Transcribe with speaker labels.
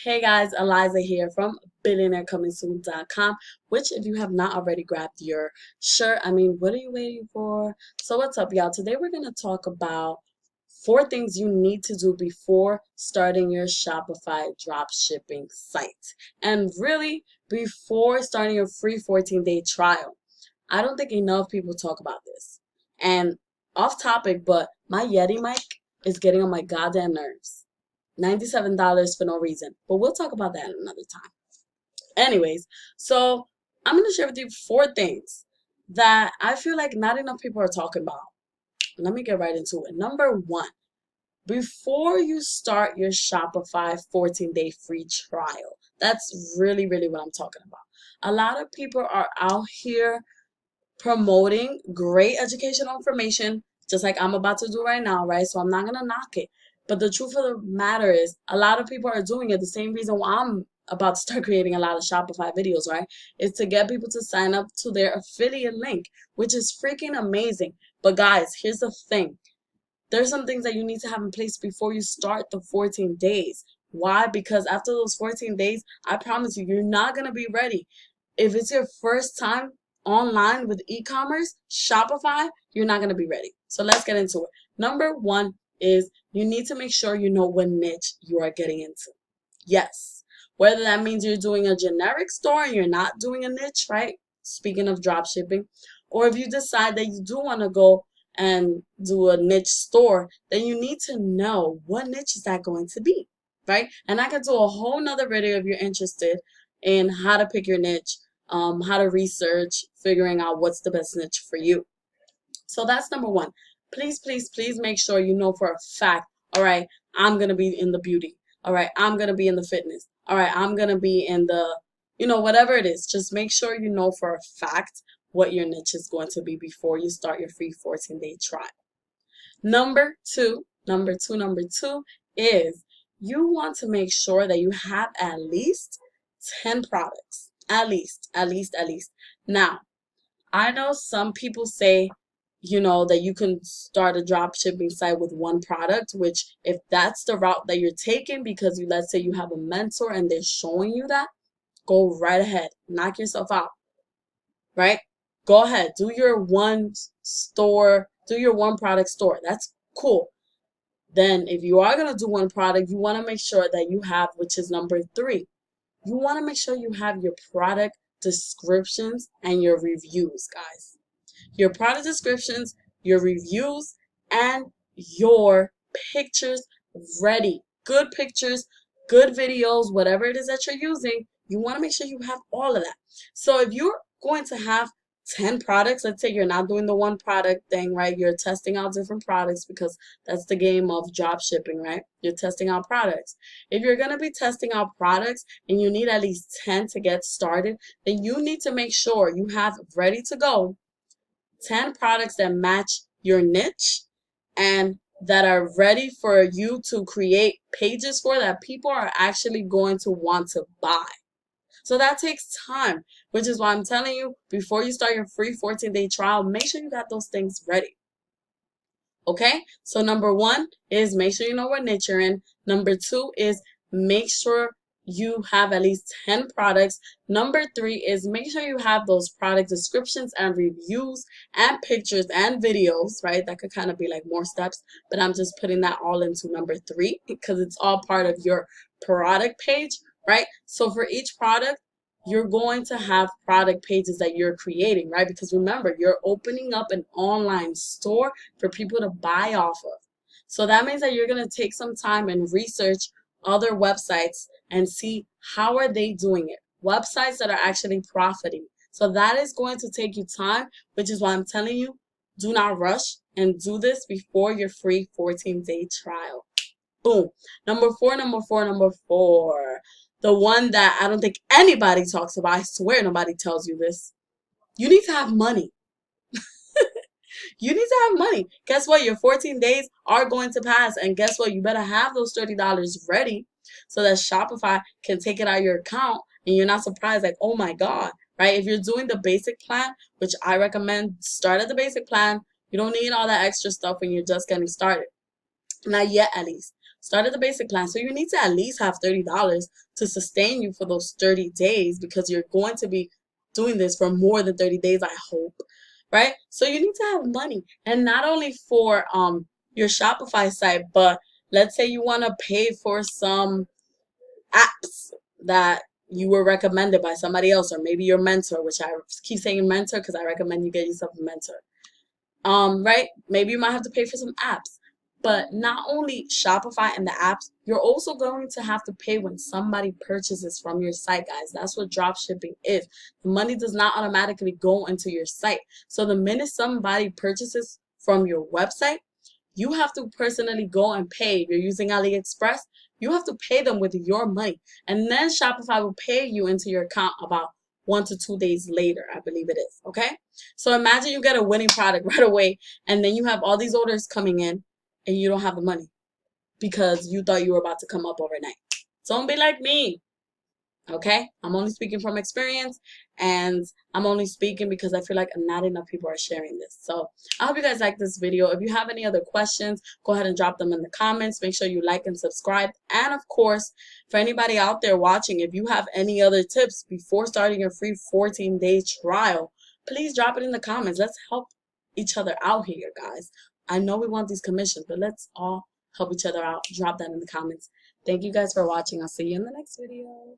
Speaker 1: Hey guys, Eliza here from billionairecomingsoon.com, which if you have not already grabbed your shirt, what are you waiting for? So what's up, y'all? Today we're going to talk about 4 things you need to do before starting your Shopify dropshipping site. And really, before starting your free 14-day trial. I don't think enough people talk about this. And off topic, but my Yeti mic is getting on my goddamn nerves. $97 for no reason. But we'll talk about that another time. Anyways, so I'm going to share with you 4 things that I feel like not enough people are talking about. Let me get right into it. Number 1, before you start your Shopify 14-day free trial. That's really, really what I'm talking about. A lot of people are out here promoting great educational information, just like I'm about to do right now, right? So I'm not going to knock it. But the truth of the matter is, a lot of people are doing it. The same reason why I'm about to start creating a lot of Shopify videos, right? Is to get people to sign up to their affiliate link, which is freaking amazing. But guys, here's the thing. There's some things that you need to have in place before you start the 14 days. Why? Because after those 14 days, I promise you, you're not going to be ready. If it's your first time online with e-commerce, Shopify, you're not going to be ready. So let's get into it. Number 1 is you need to make sure you know what niche you are getting into. Yes. Whether that means you're doing a generic store and you're not doing a niche, right? Speaking of drop shipping, or if you decide that you do want to go and do a niche store, then you need to know what niche is that going to be, right? And I can do a whole nother video if you're interested in how to pick your niche, how to research, figuring out what's the best niche for you. So that's number 1. Please, please, please make sure you know for a fact, all right, I'm going to be in the beauty. All right, I'm going to be in the fitness. All right, I'm going to be in the, whatever it is. Just make sure you know for a fact what your niche is going to be before you start your free 14-day trial. Number two is you want to make sure that you have at least 10 products. At least. Now, I know some people say, that you can start a drop shipping site with 1 product, which if that's the route that you're taking because let's say you have a mentor and they're showing you that, go right ahead. Knock yourself out, right? Go ahead. Do your 1 product store. That's cool. Then if you are going to do 1 product, you want to make sure that you have, which is number 3, you want to make sure you have your product descriptions and your reviews, guys. Your product descriptions, your reviews, and your pictures ready. Good pictures, good videos, whatever it is that you're using, you want to make sure you have all of that. So if you're going to have 10 products, let's say you're not doing the 1 product thing, right? You're testing out different products because that's the game of drop shipping, right? You're testing out products. If you're going to be testing out products and you need at least 10 to get started, then you need to make sure you have ready to go 10 products that match your niche and that are ready for you to create pages for that people are actually going to want to buy. So that takes time, which is why I'm telling you, before you start your free 14-day trial, make sure you got those things ready. Okay? So number 1 is make sure you know what niche you're in. Number 2 is make sure you have at least 10 products. Number 3 is make sure you have those product descriptions and reviews and pictures and videos, right? That could kind of be like more steps, but I'm just putting that all into number 3 because it's all part of your product page, right? So for each product, you're going to have product pages that you're creating, right? Because remember, you're opening up an online store for people to buy off of. So that means that you're going to take some time and research other websites and see how are they doing it. Websites that are actually profiting. So that is going to take you time, which is why I'm telling you, do not rush and do this before your free 14-day trial. Boom. Number four. The one that I don't think anybody talks about. I swear nobody tells you this. You need to have money. You need to have money. Guess what? Your 14 days are going to pass. And guess what? You better have those $30 ready so that Shopify can take it out of your account and you're not surprised like, oh my God, right? If you're doing the basic plan, which I recommend, start at the basic plan. You don't need all that extra stuff when you're just getting started. Not yet, at least. Start at the basic plan. So you need to at least have $30 to sustain you for those 30 days, because you're going to be doing this for more than 30 days, I hope, right? So you need to have money, and not only for your Shopify site, but let's say you want to pay for some apps that you were recommended by somebody else, or maybe your mentor, which I keep saying mentor because I recommend you get yourself a mentor. Right? Maybe you might have to pay for some apps. But not only Shopify and the apps, you're also going to have to pay when somebody purchases from your site, guys. That's what drop shipping is. The money does not automatically go into your site. So the minute somebody purchases from your website, you have to personally go and pay. If you're using AliExpress, you have to pay them with your money. And then Shopify will pay you into your account about 1 to 2 days later, I believe it is. Okay? So imagine you get a winning product right away, and then you have all these orders coming in, and you don't have the money because you thought you were about to come up overnight. Don't be like me. Okay, I'm only speaking from experience, and I'm only speaking because I feel like not enough people are sharing this. So I hope you guys like this video. If you have any other questions, go ahead and drop them in the comments. Make sure you like and subscribe. And of course, for anybody out there watching, if you have any other tips before starting your free 14-day trial, please drop it in the comments. Let's help each other out here, guys. I know we want these commissions, but let's all help each other out. Drop that in the comments. Thank you guys for watching. I'll see you in the next video.